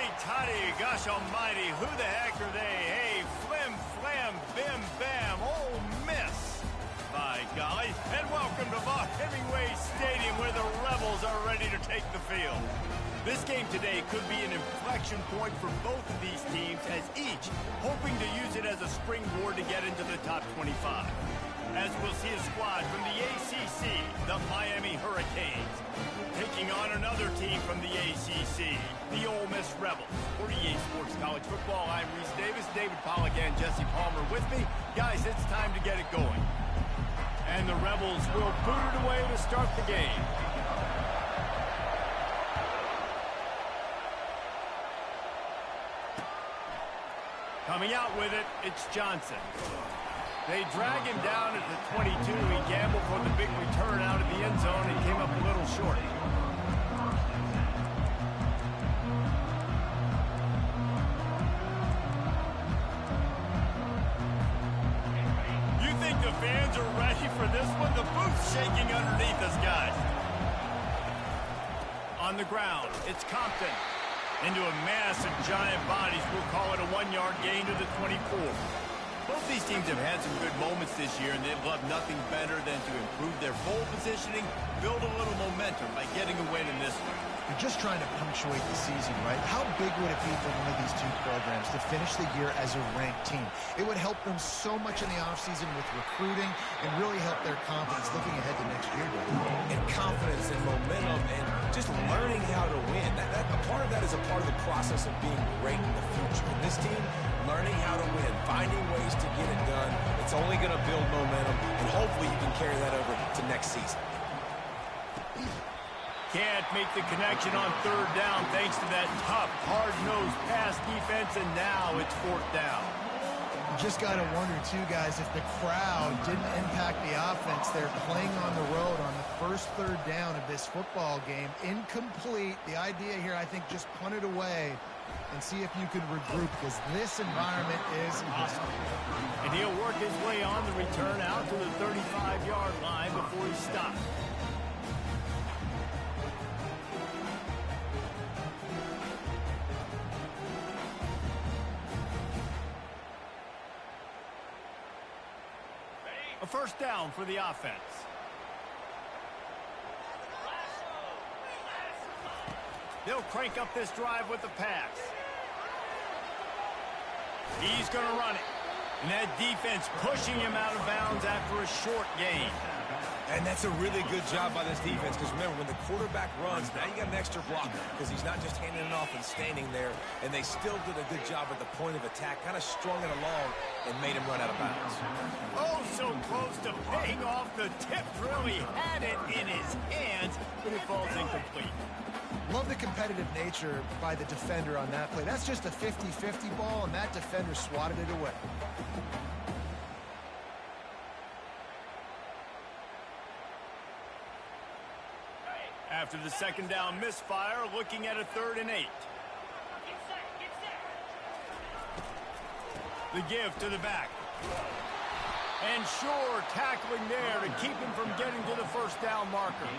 Huddy-toddy, gosh almighty, who the heck are they? Hey, flim, flam, bim, bam, Ole Miss. By golly, and welcome to Vaught-Hemingway Stadium where the Rebels are ready to take the field. This game today could be an inflection point for both of these teams as each hoping to use it as a springboard to get into the top 25. As we'll see a squad from the ACC, the Miami Hurricanes, taking on another team from the ACC, the Ole Miss Rebels. For EA Sports College Football, I'm Reese Davis, David Pollack and Jesse Palmer with me. Guys, it's time to get it going. And the Rebels will boot it away to start the game. Coming out with it, it's Johnson. They drag him down at the 22. He gambled for the big return out of the end zone and came up a little short. You think the fans are ready for this one? The booth's shaking underneath us, guys. On the ground, it's Compton. Into a mass of giant bodies, we'll call it a 1-yard gain to the 24. Both these teams have had some good moments this year, and they'd love nothing better than to improve their bowl positioning, build a little momentum by getting a win in this one. You're just trying to punctuate the season, right? How big would it be for one of these two programs to finish the year as a ranked team? It would help them so much in the offseason with recruiting and really help their confidence looking ahead to next year. And confidence and momentum and just learning how to win. A part of that is a part of the process of being great in the future. And this team, learning how to win, finding ways to get it done, it's only going to build momentum, and hopefully you can carry that over to next season. Can't make the connection on third down thanks to that tough, hard-nosed pass defense, and now it's fourth down. You just got to wonder, too, guys, if the crowd didn't impact the offense. They're playing on the road on the first third down of this football game. Incomplete. The idea here, I think, just punt it away and see if you can regroup, because this environment is hostile. And he'll work his way on the return out to the 35-yard line before he stops. A first down for the offense. They'll crank up this drive with the pass. He's going to run it. And that defense pushing him out of bounds after a short gain. And that's a really good job by this defense, because remember, when the quarterback runs, now you got an extra blocker, because he's not just handing it off and standing there, and they still did a good job at the point of attack, kind of strung it along and made him run out of bounds. Oh, so close to paying off the tip drill. He had it in his hands, but it falls incomplete. Love the competitive nature by the defender on that play. That's just a 50-50 ball, and that defender swatted it away. After the second down misfire, looking at a 3rd and 8. The give to the back. And sure, tackling there to keep him from getting to the first down marker.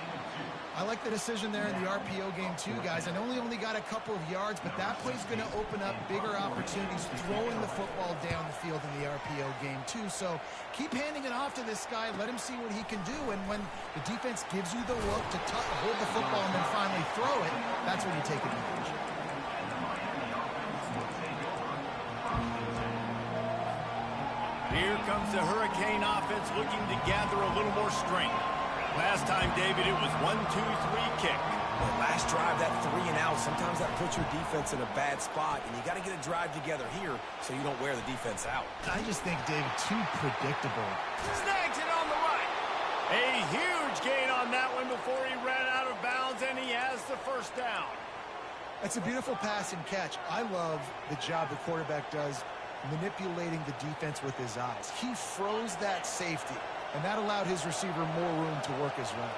I like the decision there in the RPO game too, guys. I know he only got a couple of yards, but that play's going to open up bigger opportunities throwing the football down the field in the RPO game too. So keep handing it off to this guy. Let him see what he can do. And when the defense gives you the look to hold the football and then finally throw it, that's when you take advantage. Here comes the Hurricane offense looking to gather a little more strength. Last time, David, it was 1-2-3 kick. Well, last drive, that 3 and out, sometimes that puts your defense in a bad spot, and you got to get a drive together here so you don't wear the defense out. I just think, David, too predictable. Snags it on the right. A huge gain on that one before he ran out of bounds, and he has the first down. That's a beautiful pass and catch. I love the job the quarterback does manipulating the defense with his eyes. He froze that safety, and that allowed his receiver more room to work his run.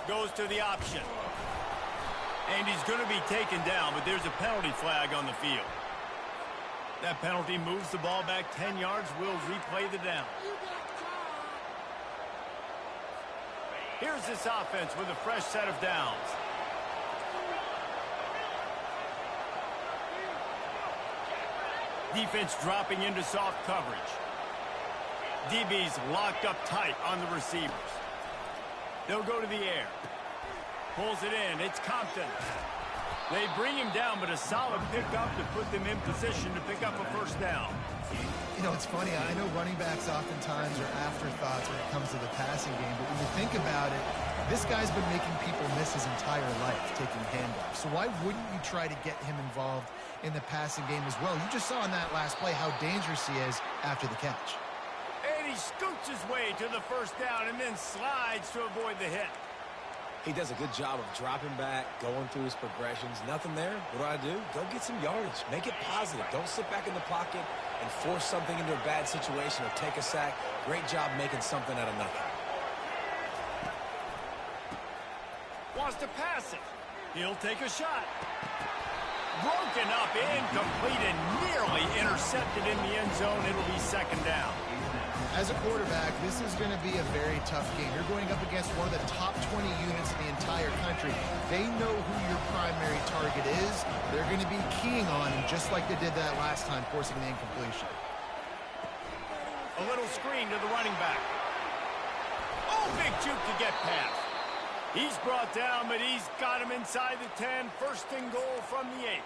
Goes to the option. And he's going to be taken down, but there's a penalty flag on the field. That penalty moves the ball back 10 yards. We'll replay the down. Here's this offense with a fresh set of downs. Defense dropping into soft coverage. DB's locked up tight on the receivers. They'll go to the air. Pulls it in. It's Compton. They bring him down, but a solid pickup to put them in position to pick up a first down. You know, it's funny. I know running backs oftentimes are afterthoughts when it comes to the passing game, but when you think about it, this guy's been making people miss his entire life taking handoffs. So why wouldn't you try to get him involved in the passing game as well? You just saw in that last play how dangerous he is after the catch. And he scoots his way to the first down and then slides to avoid the hit. He does a good job of dropping back, going through his progressions. Nothing there. What do? Go get some yardage. Make it positive. Don't sit back in the pocket and force something into a bad situation or take a sack. Great job making something out of nothing. Wants to pass it. He'll take a shot. Broken up, incomplete, and nearly intercepted in the end zone. It'll be second down. As a quarterback, this is going to be a very tough game. You're going up against one of the top 20 units in the entire country. They know who your primary target is. They're going to be keying on him just like they did that last time, forcing the incompletion. A little screen to the running back. Oh, big juke to get past. He's brought down, but he's got him inside the 10. First and goal from the 8.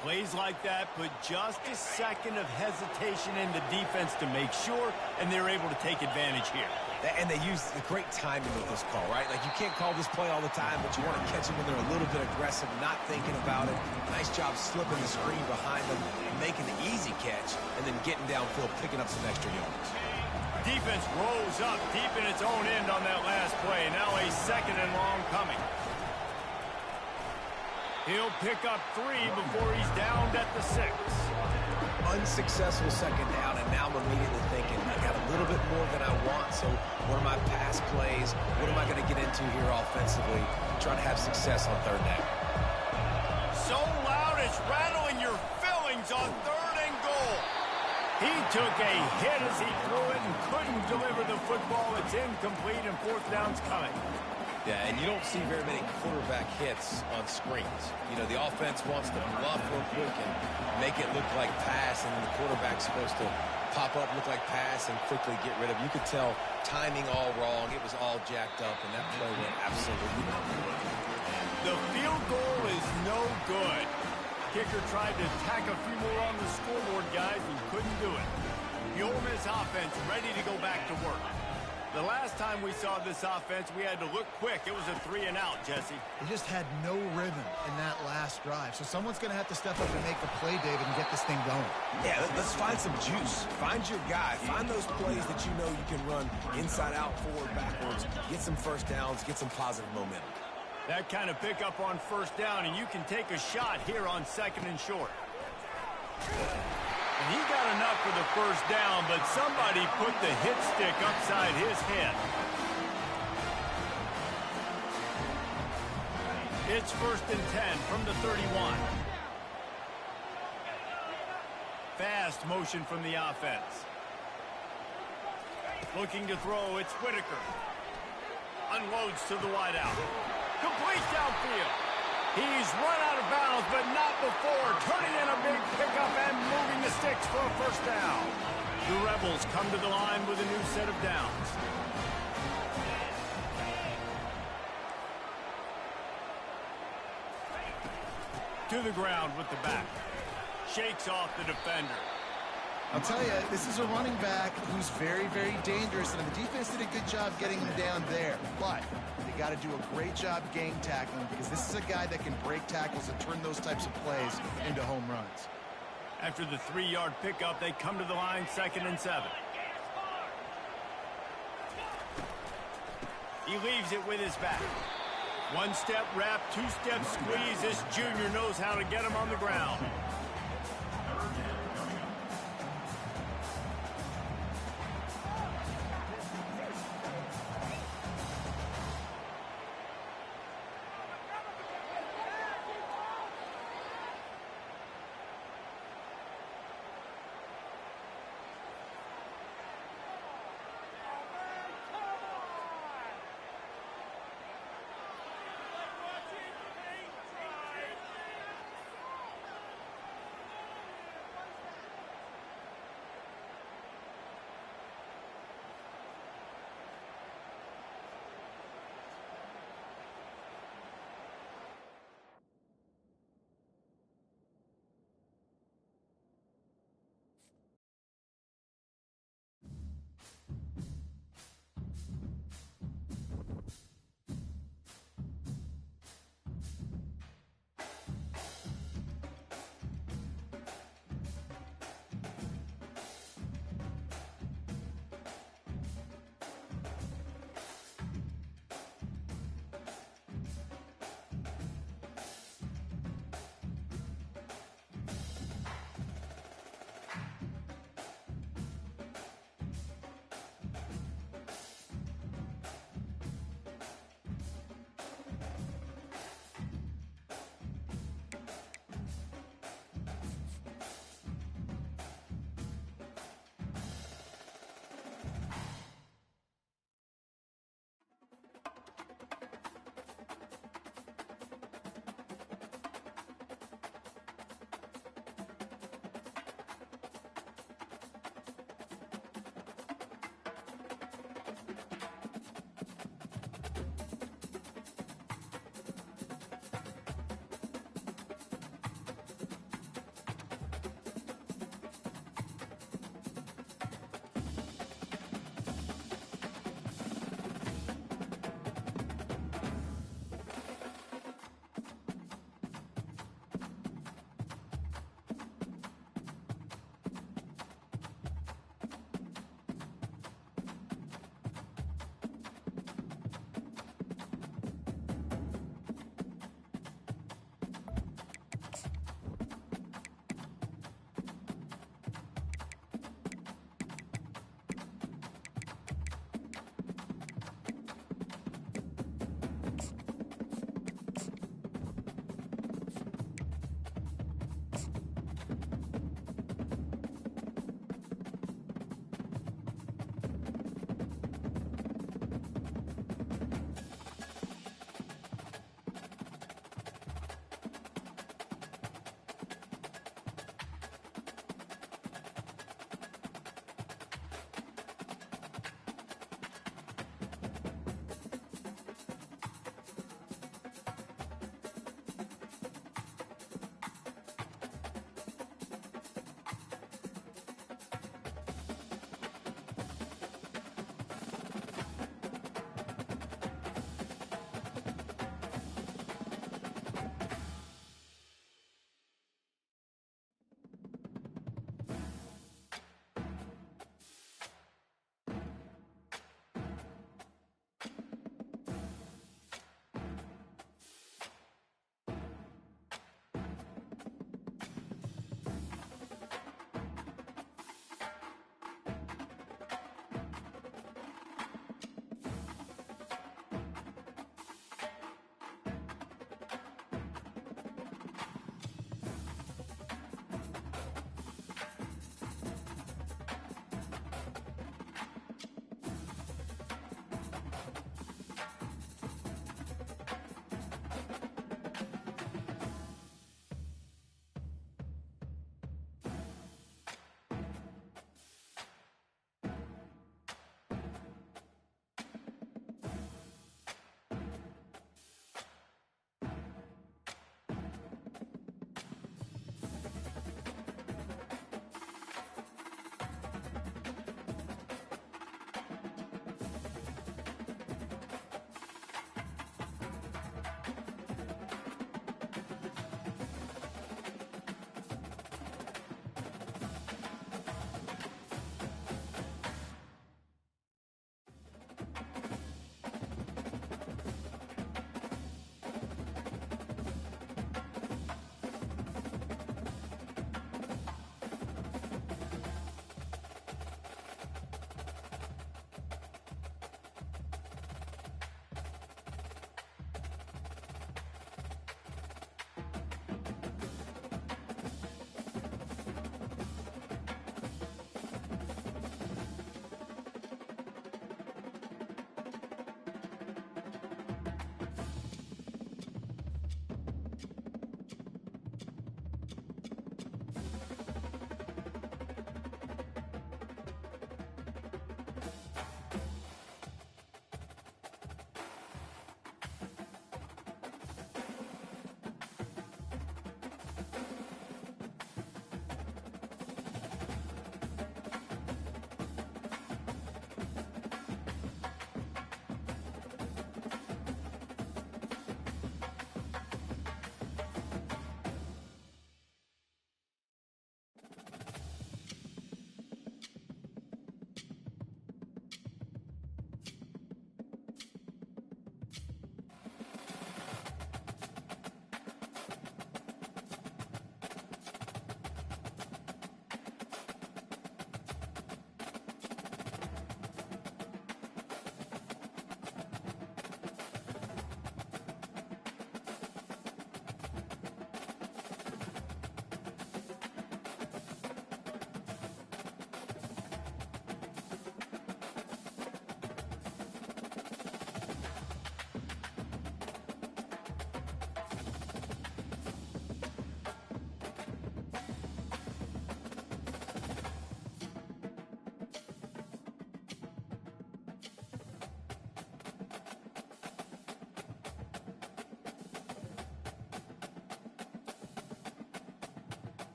Plays like that put just a second of hesitation in the defense to make sure, and they're able to take advantage here. And they use the great timing with this call, right? Like, you can't call this play all the time, but you want to catch them when they're a little bit aggressive, not thinking about it. Nice job slipping the screen behind them, making the easy catch, and then getting downfield, picking up some extra yards. Defense rolls up deep in its own end on that last play. Now a second and long coming. He'll pick up 3 before he's downed at the 6. Unsuccessful second down, and now I'm immediately thinking, I got a little bit more than I want, so what are my pass plays? What am I going to get into here offensively? Trying to have success on third down. So loud it's rattling your fillings on third and goal. He took a hit as he threw it and couldn't deliver the football. It's incomplete, and fourth down's coming. Yeah, and you don't see very many quarterback hits on screens. You know, the offense wants to bluff real quick and make it look like pass, and the quarterback's supposed to pop up, look like pass, and quickly get rid of it. You could tell timing all wrong. It was all jacked up, and that play went absolutely nowhere. The field goal is no good. Kicker tried to tack a few more on the scoreboard, guys, and couldn't do it. The Ole Miss offense ready to go back to work. The last time we saw this offense, we had to look quick. It was a 3-and-out, Jesse. They just had no rhythm in that last drive. So someone's going to have to step up and make the play, David, and get this thing going. Yeah, let's find some juice. Find your guy. Find those plays that you know you can run inside out, forward, backwards. Get some first downs. Get some positive momentum. That kind of pickup on first down, and you can take a shot here on second and short. And he got enough for the first down, but somebody put the hit stick upside his head. It's first and 10 from the 31. Fast motion from the offense. Looking to throw, it's Whitaker. Unloads to the wideout. Complete downfield. He's run out of bounds, but not before. Turning in a big pickup and moving the sticks for a first down. The Rebels come to the line with a new set of downs. To the ground with the back. Shakes off the defender. I'll tell you, this is a running back who's very, very dangerous, and the defense did a good job getting him down there. But they got to do a great job gang tackling, because this is a guy that can break tackles and turn those types of plays into home runs. After the 3-yard pickup, they come to the line, second and 7. He leaves it with his back. One-step wrap, two-step squeeze. This junior knows how to get him on the ground.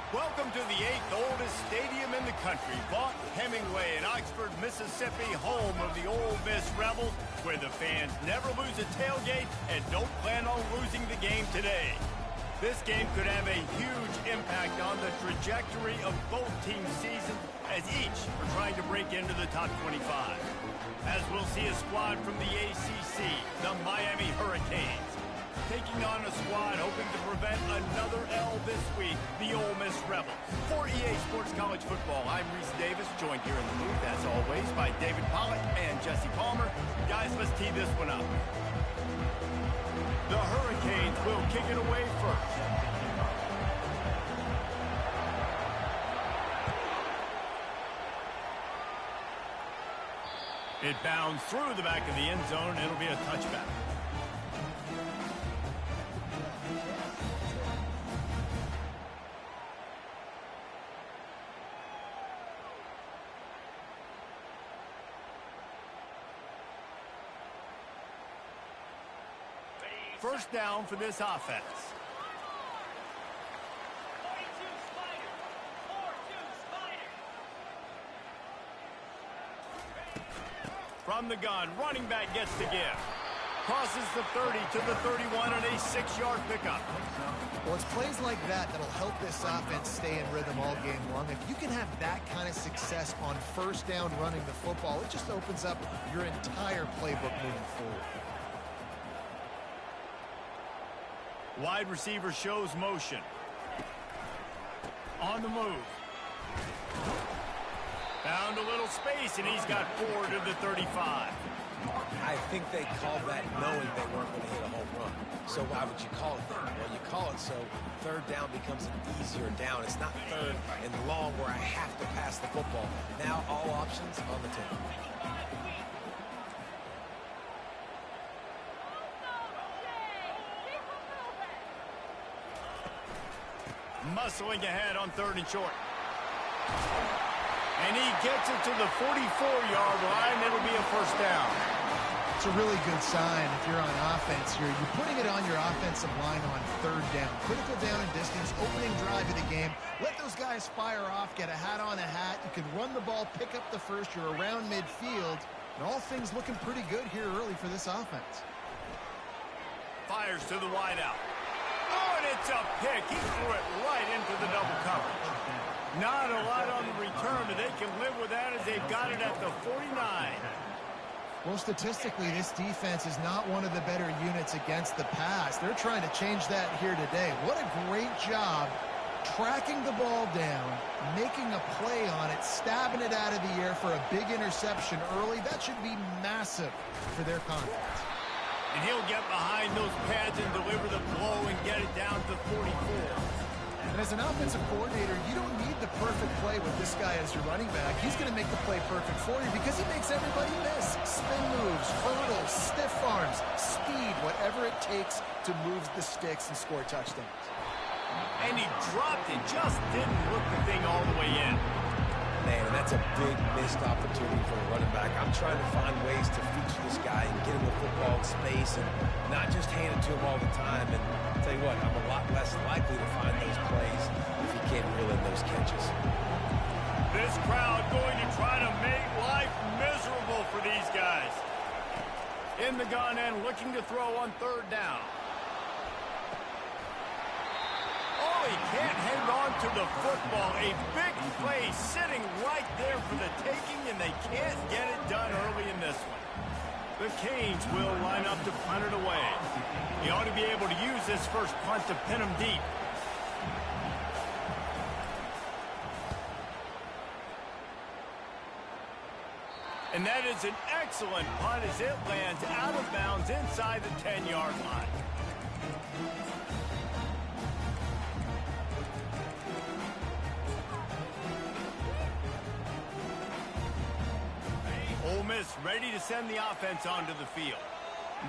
Welcome to the 8th oldest stadium in the country, Vaught Hemingway in Oxford, Mississippi, home of the Ole Miss Rebels, where the fans never lose a tailgate and don't plan on losing the game today. This game could have a huge impact on the trajectory of both teams' seasons, as each are trying to break into the top 25. As we'll see a squad from the ACC, the Miami Hurricanes, taking on a squad hoping to prevent another L this week, the Ole Miss Rebels. For EA Sports College Football, I'm Reese Davis, joined here in the booth, as always, by David Pollack and Jesse Palmer. Guys, let's tee this one up. The Hurricanes will kick it away first. It bounds through the back of the end zone, and it'll be a touchback. First down for this offense. From the gun, running back gets the give. Crosses the 30 to the 31 on a 6-yard pickup. Well, it's plays like that that'll help this offense stay in rhythm all game long. If you can have that kind of success on first down running the football, it just opens up your entire playbook moving forward. Wide receiver shows motion. On the move. Found a little space, and he's got 4 to the 35. I think they called that knowing they weren't going to hit a home run. So why would you call it that? Well, you call it so third down becomes an easier down. It's not third and long where I have to pass the football. Now all options on the table. Muscling ahead on 3rd and short. And he gets it to the 44-yard line. It'll be a first down. It's a really good sign if you're on offense here. You're putting it on your offensive line on 3rd down. Critical down and distance, opening drive of the game. Let those guys fire off, get a hat on a hat. You can run the ball, pick up the first. You're around midfield. And all things looking pretty good here early for this offense. Fires to the wideout. Oh, and it's a pick. He threw it right into the double coverage. Not a lot on the return, but they can live with that as they've got it at the 49. Well, statistically, this defense is not one of the better units against the pass. They're trying to change that here today. What a great job tracking the ball down, making a play on it, stabbing it out of the air for a big interception early. That should be massive for their confidence. And he'll get behind those pads and deliver the blow and get it down to 44. And as an offensive coordinator, you don't need the perfect play with this guy as your running back. He's going to make the play perfect for you because he makes everybody miss. Spin moves, hurdles, stiff arms, speed, whatever it takes to move the sticks and score touchdowns. And he dropped it, just didn't look the thing all the way in. Man, and that's a big missed opportunity for a running back. I'm trying to find ways to feature this guy and get him the football in space and not just hand it to him all the time. And I'll tell you what, I'm a lot less likely to find those plays if he can't reel in those catches. This crowd going to try to make life miserable for these guys. In the gun and looking to throw on 3rd down. Oh, he can't hang on to the football. A big play sitting right there for the taking, and they can't get it done early in this one. The Canes will line up to punt it away. He ought to be able to use this first punt to pin him deep. And that is an excellent punt as it lands out of bounds inside the 10-yard line. Ole Miss ready to send the offense onto the field.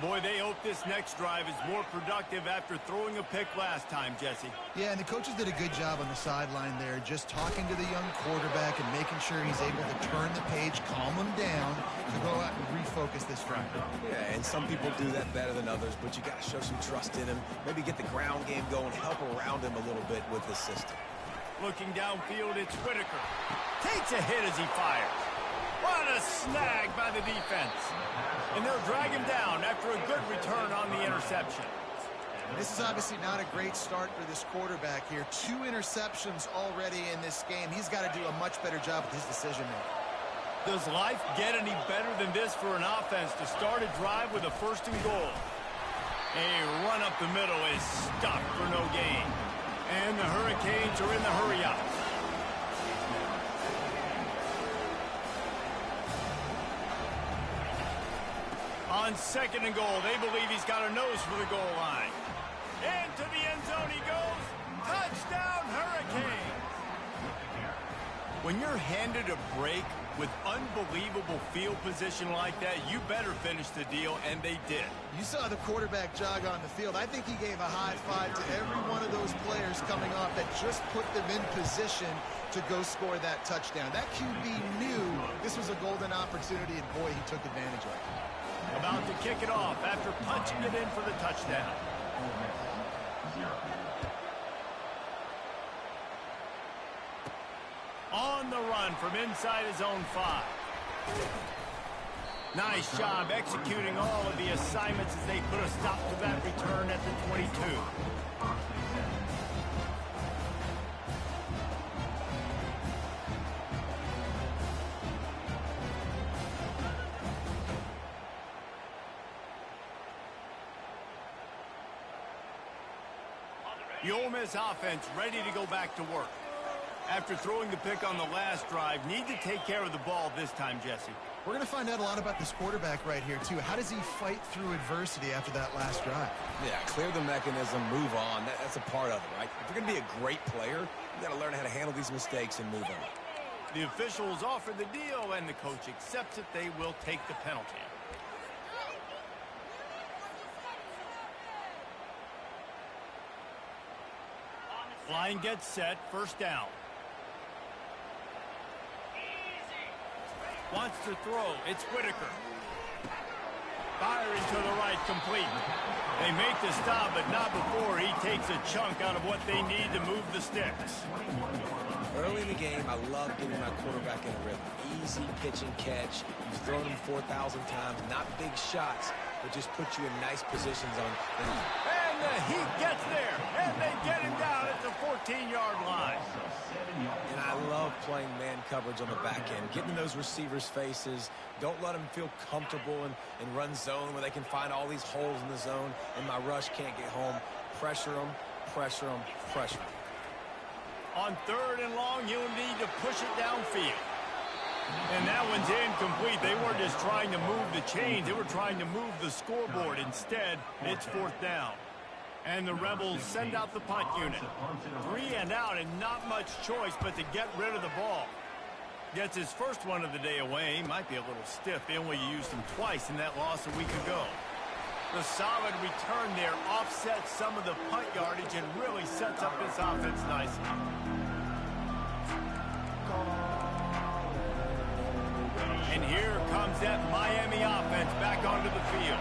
Boy, they hope this next drive is more productive after throwing a pick last time, Jesse. Yeah, and the coaches did a good job on the sideline there, just talking to the young quarterback and making sure he's able to turn the page, calm him down, to go out and refocus this drive. Yeah, and some people do that better than others, but you got to show some trust in him, maybe get the ground game going, help around him a little bit with the system. Looking downfield, it's Whitaker. Takes a hit as he fires. What a snag by the defense. And they'll drag him down after a good return on the interception. This is obviously not a great start for this quarterback here. 2 interceptions already in this game. He's got to do a much better job with his decision-making. Does life get any better than this for an offense to start a drive with a 1st and goal? A run up the middle is stopped for no gain. And the Hurricanes are in the hurry-up. On 2nd and goal, they believe he's got a nose for the goal line. Into the end zone he goes. Touchdown, Hurricanes! When you're handed a break with unbelievable field position like that, you better finish the deal, and they did. You saw the quarterback jog on the field. I think he gave a high five to every one of those players coming off that just put them in position to go score that touchdown. That QB knew this was a golden opportunity, and boy, he took advantage of it. About to kick it off after punching it in for the touchdown. On the run from inside his own 5. Nice job executing all of the assignments as they put a stop to that return at the 22. The Ole Miss offense ready to go back to work. After throwing the pick on the last drive, need to take care of the ball this time, Jesse. We're going to find out a lot about this quarterback right here, too. How does he fight through adversity after that last drive? Yeah, clear the mechanism, move on. That's a part of it, right? If you're going to be a great player, you got to learn how to handle these mistakes and move on. The officials offer the deal, and the coach accepts it. They will take the penalty. Line gets set, 1st down. Wants to throw, it's Whitaker. Firing to the right, complete. They make the stop, but not before he takes a chunk out of what they need to move the sticks. Early in the game, I love getting my quarterback in a rhythm. Easy pitch and catch. You've thrown him 4,000 times. Not big shots, but just put you in nice positions on. And the heat gets there, and they get him down at the 14-yard line. And I love playing man coverage on the back end, getting in those receivers' faces. Don't let them feel comfortable and run zone where they can find all these holes in the zone, and my rush can't get home. Pressure them, pressure them, pressure them. On 3rd and long, you'll need to push it downfield. And that one's incomplete. They weren't just trying to move the chains. They were trying to move the scoreboard. Instead, it's 4th down. And the Rebels send out the punt unit. 3 and out, and not much choice but to get rid of the ball. Gets his first one of the day away. He might be a little stiff. They only used him twice in that loss a week ago. The solid return there offsets some of the punt yardage and really sets up this offense nicely. And here comes that Miami offense back onto the field.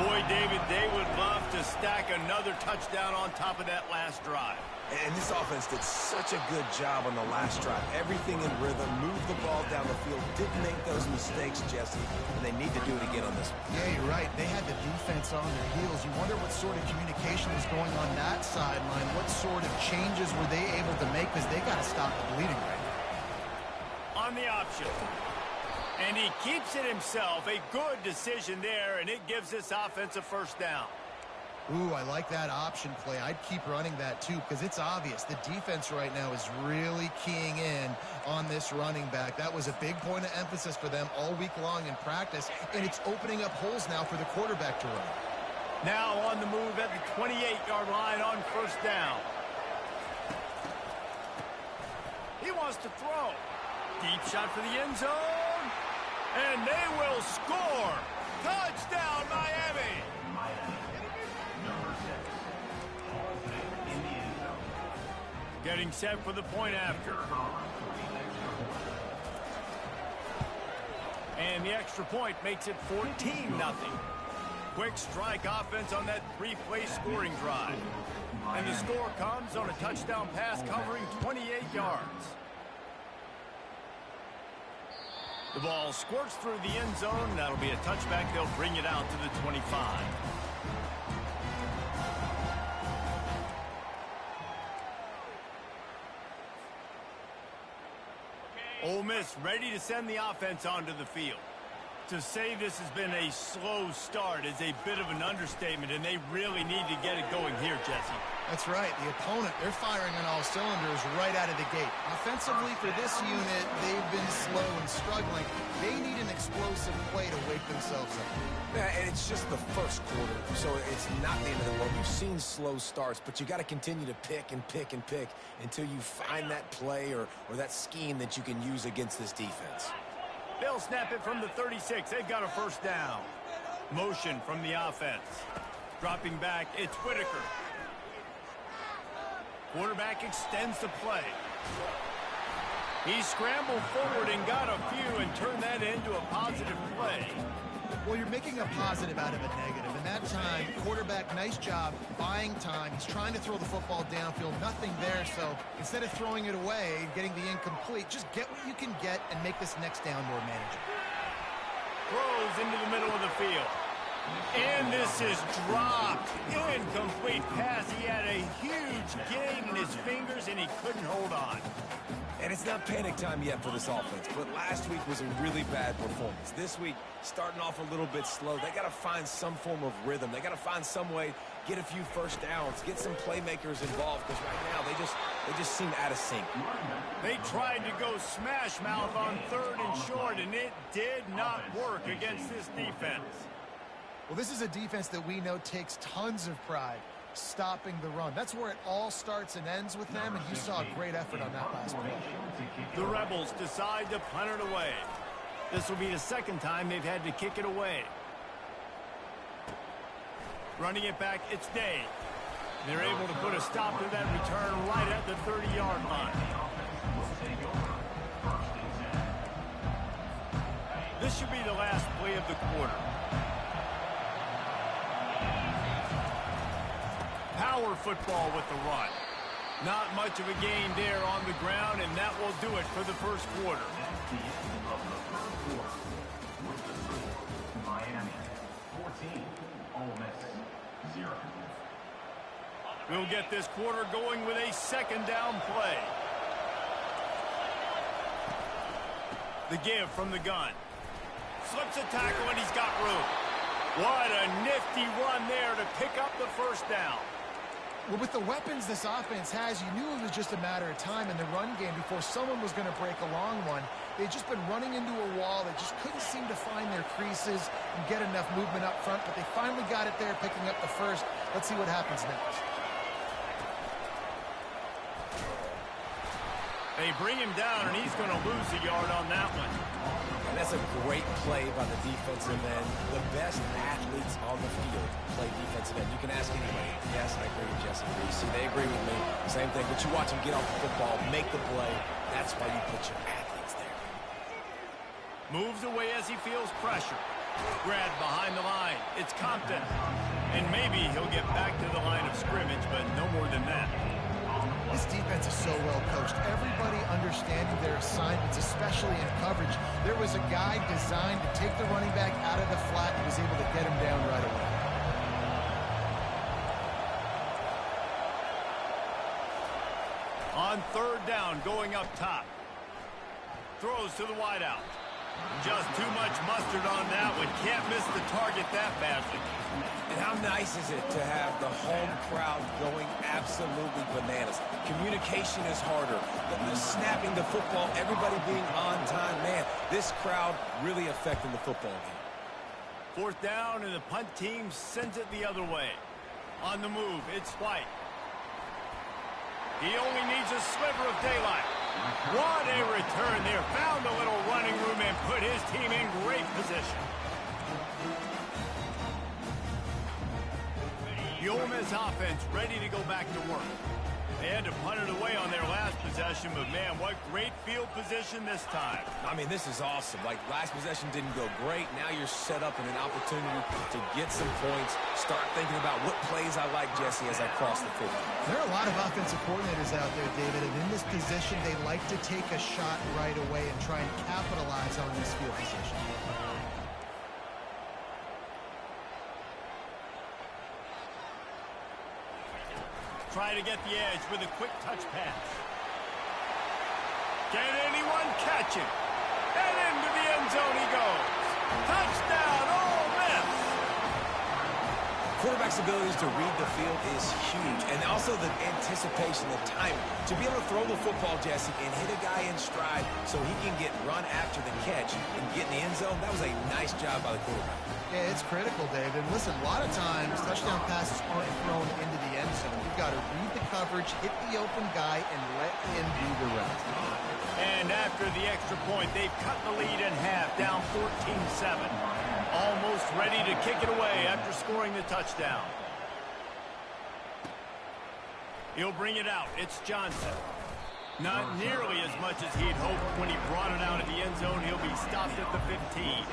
Boy, David, they would love to stack another touchdown on top of that last drive. And this offense did such a good job on the last drive. Everything in rhythm, moved the ball down the field, didn't make those mistakes, Jesse, and they need to do it again on this one. Yeah, you're right. They had the defense on their heels. You wonder what sort of communication was going on that sideline. What sort of changes were they able to make, because they got to stop the bleeding right now. On the option. And he keeps it himself. A good decision there, and it gives this offense a 1st down. Ooh, I like that option play. I'd keep running that, too, because it's obvious. The defense right now is really keying in on this running back. That was a big point of emphasis for them all week long in practice, and it's opening up holes now for the quarterback to run. Now on the move at the 28-yard line on 1st down. He wants to throw. Deep shot for the end zone. And they will score. Touchdown, Miami. Getting set for the point after. And the extra point makes it 14-0. Quick strike offense on that 3-play scoring drive. And the score comes on a touchdown pass covering 28 yards. The ball squirts through the end zone. That'll be a touchback. They'll bring it out to the 25. Ole Miss ready to send the offense onto the field. To say this has been a slow start is a bit of an understatement, and they really need to get it going here, Jesse. That's right. The opponent, they're firing on all cylinders right out of the gate. Offensively, for this unit, they've been slow and struggling. They need an explosive play to wake themselves up. Yeah, and it's just the first quarter, so it's not the end of the world. You've seen slow starts, but you got to continue to pick and pick and pick until you find that play or that scheme that you can use against this defense. They'll snap it from the 36. They've got a first down. Motion from the offense. Dropping back, it's Whitaker. Quarterback extends the play. He scrambled forward and got a few and turned that into a positive play. Well, you're making a positive out of a negative. And that time, quarterback, nice job buying time. He's trying to throw the football downfield. Nothing there, so instead of throwing it away, getting the incomplete, just get what you can get and make this next down more manageable. Throws into the middle of the field. And this is dropped. Incomplete pass. He had a huge gain in his fingers, and he couldn't hold on. And it's not panic time yet for this offense, but last week was a really bad performance. This week, starting off a little bit slow. They got to find some form of rhythm. They got to find some way, get a few first downs, get some playmakers involved, because right now they just seem out of sync. They tried to go smash mouth on 3rd and short, and it did not work against this defense. Well, this is a defense that we know takes tons of pride stopping the run. That's where it all starts and ends with them, and you saw a great effort on that last play. The Rebels decide to punt it away. This will be the second time they've had to kick it away. Running it back, it's Day. They're able to put a stop to that return right at the 30-yard line. This should be the last play of the quarter. Power football with the run. Not much of a gain there on the ground, and that will do it for the first quarter. Miami 14, Ole Miss 0. We'll get this quarter going with a second down play. The give from the gun. Slips a tackle, and he's got room. What a nifty run there to pick up the first down. Well, with the weapons this offense has, you knew it was just a matter of time in the run game before someone was going to break a long one. They'd just been running into a wall. They just couldn't seem to find their creases and get enough movement up front, but they finally got it there, picking up the first. Let's see what happens next. They bring him down, and he's going to lose a yard on that one. And that's a great play by the defensive end. The best athletes on the field play defensive end. You can ask anybody. Yes, I agree with Jesse Reese. See, they agree with me. Same thing. But you watch them get off the football, make the play. That's why you put your athletes there. Moves away as he feels pressure. Grad behind the line. It's Compton. And maybe he'll get back to the line of scrimmage, but no more than that. This defense is so well coached. Everybody understanding their assignments, especially in coverage. There was a guy designed to take the running back out of the flat and was able to get him down right away. On 3rd down, going up top. Throws to the wideout. Just too much mustard on that one. Can't miss the target that badly. And how nice is it to have the home crowd going absolutely bananas? Communication is harder. The snapping the football, everybody being on time. Man, this crowd really affecting the football game. 4th down, and the punt team sends it the other way. On the move, it's White. He only needs a sliver of daylight. What a return there. Found a little running room and put his team in great position. The Ole Miss offense ready to go back to work. They had to punt it away on their last possession, but man, what great field position this time. I mean, this is awesome. Like, last possession didn't go great. Now you're set up in an opportunity to get some points. Start thinking about what plays I like, Jesse, as I cross the field. There are a lot of offensive coordinators out there, David, and in this position, they like to take a shot right away and try and capitalize on this field position. Try to get the edge with a quick touch pass. Can anyone catch it? And into the end zone he goes. Touchdown, Ole Miss! Quarterback's abilities to read the field is huge, and also the anticipation, the timing. To be able to throw the football, Jesse, and hit a guy in stride so he can get run after the catch and get in the end zone, that was a nice job by the quarterback. Yeah, it's critical, David. Listen, a lot of times, touchdown passes aren't thrown into the end zone. You've got to read the coverage, hit the open guy, and let him do the rest. And after the extra point, they've cut the lead in half, down 14-7. Almost ready to kick it away after scoring the touchdown. He'll bring it out. It's Johnson. Not nearly as much as he'd hoped when he brought it out of the end zone. He'll be stopped at the 15.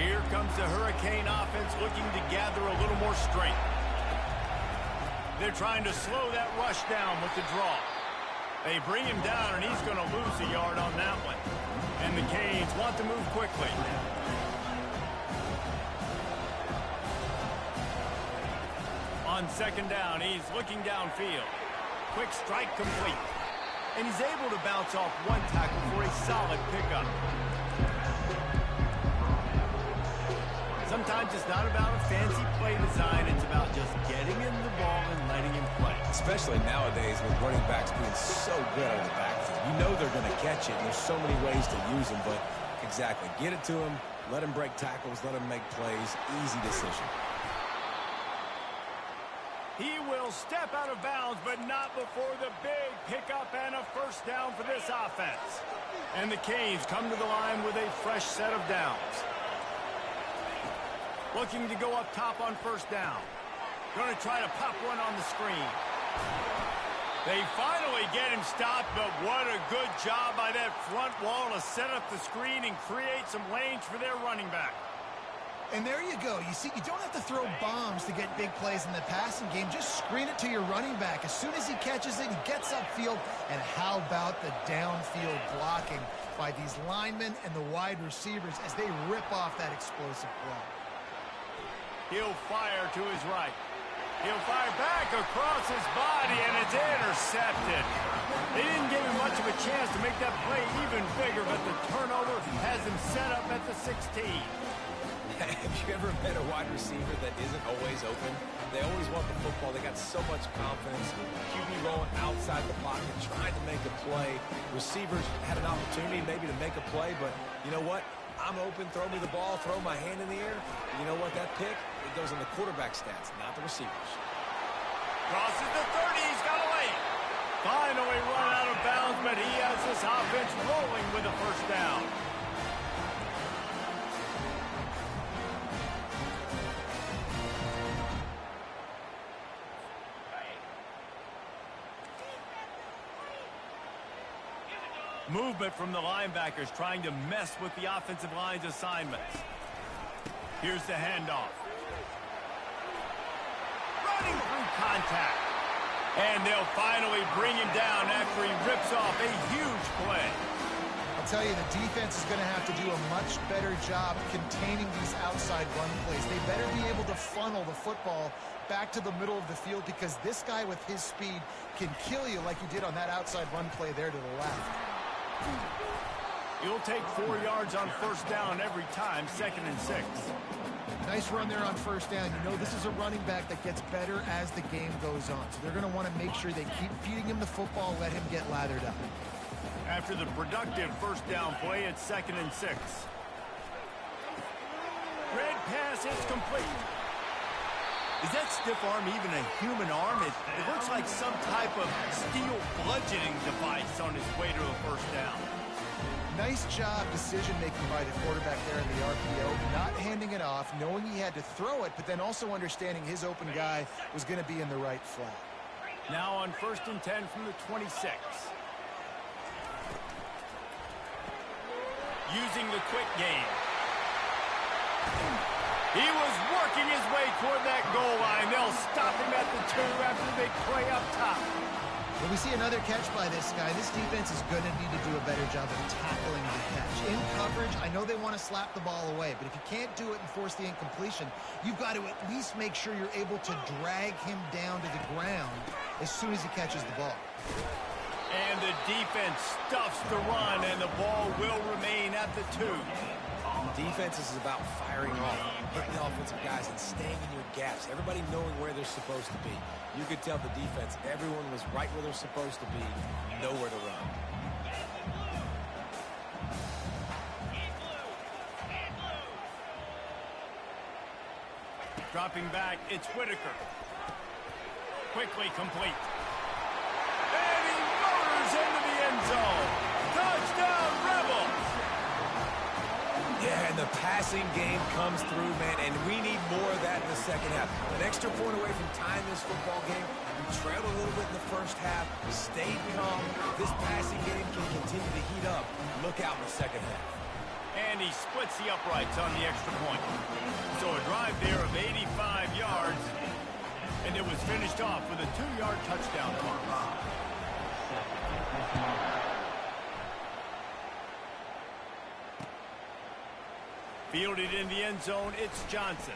Here comes the Hurricane offense looking to gather a little more strength. They're trying to slow that rush down with the draw. They bring him down, and he's going to lose a yard on that one. And the Canes want to move quickly. On second down, he's looking downfield. Quick strike complete. And he's able to bounce off one tackle for a solid pickup. Sometimes it's not about a fancy play design. It's about just getting him the ball and letting him play. Especially nowadays with running backs being so good out of the backfield. You know they're going to catch it, and there's so many ways to use them, but exactly. Get it to him, let him break tackles, let him make plays. Easy decision. He will step out of bounds, but not before the big pickup and a first down for this offense. And the Canes come to the line with a fresh set of downs. Looking to go up top on first down. Going to try to pop one on the screen. They finally get him stopped, but what a good job by that front wall to set up the screen and create some lanes for their running back. And there you go. You see, you don't have to throw bombs to get big plays in the passing game. Just screen it to your running back. As soon as he catches it, he gets upfield. And how about the downfield blocking by these linemen and the wide receivers as they rip off that explosive block. He'll fire to his right. He'll fire back across his body, and it's intercepted. They didn't give him much of a chance to make that play even bigger, but the turnover has him set up at the 16. Have you ever met a wide receiver that isn't always open? They always want the football. They got so much confidence. QB rolling outside the pocket, trying to make a play. Receivers had an opportunity maybe to make a play, but you know what? I'm open, throw me the ball, throw my hand in the air. You know what? That pick, it goes in the quarterback stats, not the receivers. Crosses the 30, he's got away. Finally run out of bounds, but he has this offense rolling with a first down. Movement from the linebackers trying to mess with the offensive line's assignments. Here's the handoff. Running through contact. And they'll finally bring him down after he rips off a huge play. I'll tell you, the defense is going to have to do a much better job containing these outside run plays. They better be able to funnel the football back to the middle of the field because this guy with his speed can kill you like he did on that outside run play there to the left. You'll take 4 yards on first down every time, 2nd and 6. Nice run there on first down. You know this is a running back that gets better as the game goes on. So they're going to want to make sure they keep feeding him the football, let him get lathered up. After the productive first down play, it's 2nd and 6. Red pass is complete. Is that stiff arm even a human arm? It looks like some type of steel bludgeoning device on his way to a first down. Nice job decision-making by the quarterback there in the RPO, not handing it off, knowing he had to throw it, but then also understanding his open guy was going to be in the right flat. Now on 1st and 10 from the 26. Using the quick game. He was working his way toward that goal line. They'll stop him at the 2 after the big play up top. When we see another catch by this guy, this defense is going to need to do a better job of tackling the catch. In coverage, I know they want to slap the ball away, but if you can't do it and force the incompletion, you've got to at least make sure you're able to drag him down to the ground as soon as he catches the ball. And the defense stuffs the run, and the ball will remain at the 2. Defense is about firing off, hitting the offensive guys, and staying in your gaps. Everybody knowing where they're supposed to be. You could tell the defense, everyone was right where they're supposed to be, nowhere to run. Dropping back, it's Whitaker. Quickly complete. And he motors into the end zone. Touchdown, Rebels! Yeah, and the passing game comes through, man, and we need more of that in the second half. An extra point away from tying this football game. We trailed a little bit in the first half, stayed calm. This passing game can continue to heat up. Look out in the second half. And he splits the uprights on the extra point. So a drive there of 85 yards, and it was finished off with a 2-yard touchdown pass. Fielded in the end zone, it's Johnson.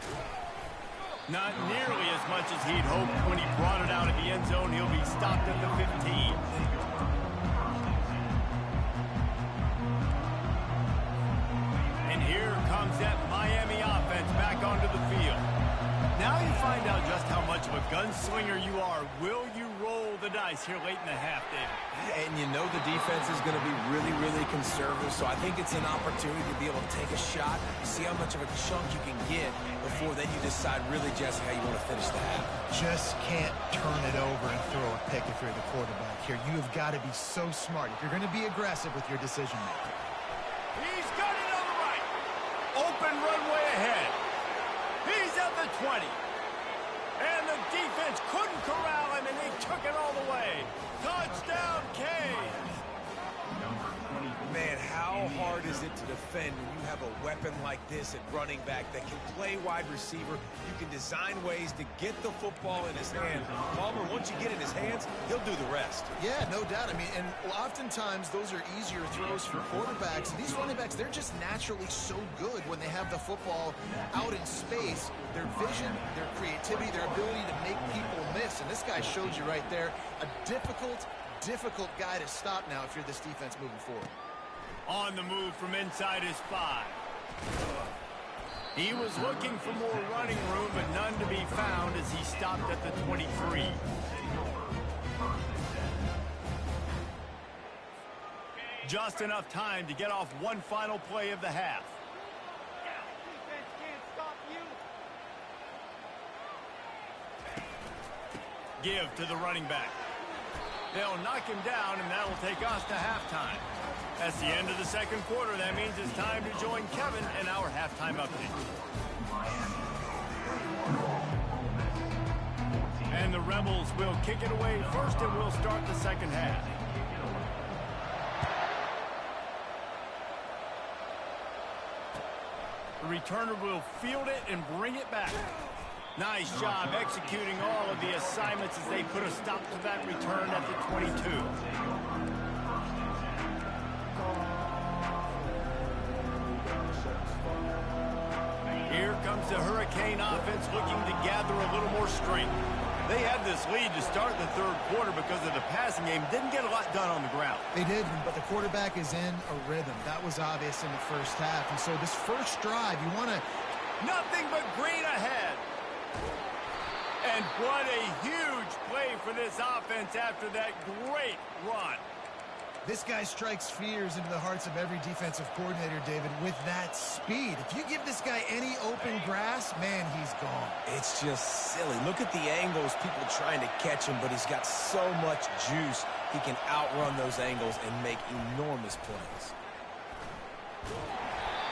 Not nearly as much as he'd hoped when he brought it out of the end zone. He'll be stopped at the 15. And here comes that Miami offense back onto the field. Now you find out just how much of a gunslinger you are. Will you roll the dice here late in the half, David? And you know the defense is going to be really, really conservative, so I think it's an opportunity to be able to take a shot, see how much of a chunk you can get before then you decide really just how you want to finish the half. Just can't turn it over and throw a pick if you're the quarterback here. You have got to be so smart if you're going to be aggressive with your decision making. He's got it on the right. Open runway ahead. He's at the 20. And the defense couldn't corral him, and they took it all the way. Touchdown, Canes. Man, how hard is it to defend when you have a weapon like this at running back that can play wide receiver? You can design ways to get the football in his hand. Palmer, once you get it in his hands, he'll do the rest. Yeah, no doubt. I mean, and oftentimes those are easier throws for quarterbacks. These running backs, they're just naturally so good when they have the football out in space. Their vision, their creativity, their ability to make people miss. And this guy showed you right there, a difficult guy to stop now if you're this defense moving forward. On the move from inside his 5. He was looking for more running room, but none to be found as he stopped at the 23. Just enough time to get off one final play of the half. Give to the running back. They'll knock him down, and that'll take us to halftime. That's the end of the second quarter. That means it's time to join Kevin in our halftime update. And the Rebels will kick it away first, and we'll start the second half. The returner will field it and bring it back. Nice job executing all of the assignments as they put a stop to that return at the 22. Here comes the Hurricane offense looking to gather a little more strength. They had this lead to start the third quarter because of the passing game. Didn't get a lot done on the ground. They did, but the quarterback is in a rhythm. That was obvious in the first half. And so this first drive, you want to... Nothing but green ahead. And what a huge play for this offense after that great run. This guy strikes fears into the hearts of every defensive coordinator, David, with that speed. If you give this guy any open grass, man, he's gone. It's just silly. Look at the angles, people trying to catch him, but he's got so much juice. He can outrun those angles and make enormous plays.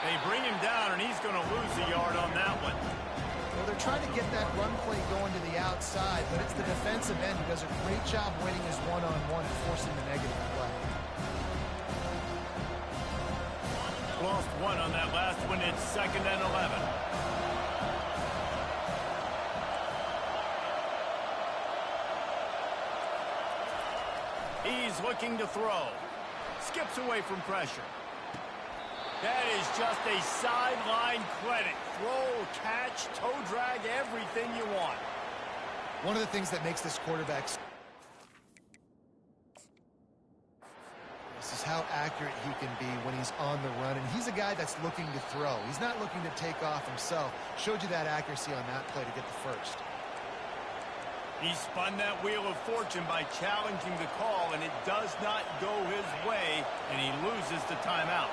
They bring him down, and he's going to lose a yard on that one. Well, they're trying to get that run play going to the outside, but it's the defensive end who does a great job winning his one-on-one and forcing the negative play. Lost one on that last one. It's 2nd and 11. He's looking to throw. Skips away from pressure. That is just a sideline credit. Throw, catch, toe drag, everything you want. One of the things that makes this quarterback... This is how accurate he can be when he's on the run. And he's a guy that's looking to throw. He's not looking to take off himself. Showed you that accuracy on that play to get the first. He spun that wheel of fortune by challenging the call, and it does not go his way, and he loses the timeout.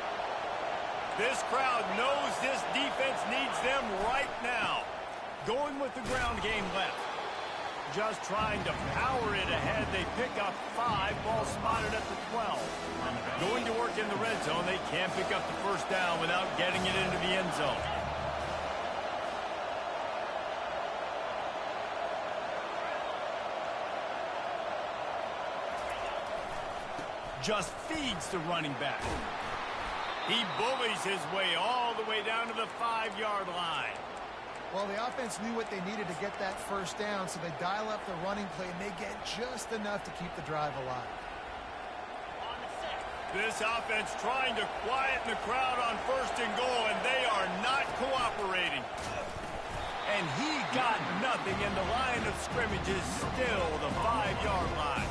This crowd knows this defense needs them right now. Going with the ground game left. Just trying to power it ahead. They pick up 5. Ball spotted at the 12. Going to work in the red zone. They can't pick up the first down without getting it into the end zone. Just feeds the running back. He bullies his way all the way down to the 5-yard line. Well, the offense knew what they needed to get that first down, so they dial up the running play, and they get just enough to keep the drive alive. This offense trying to quieten the crowd on 1st and goal, and they are not cooperating. And he got nothing, and the line of scrimmage is still the 5-yard line.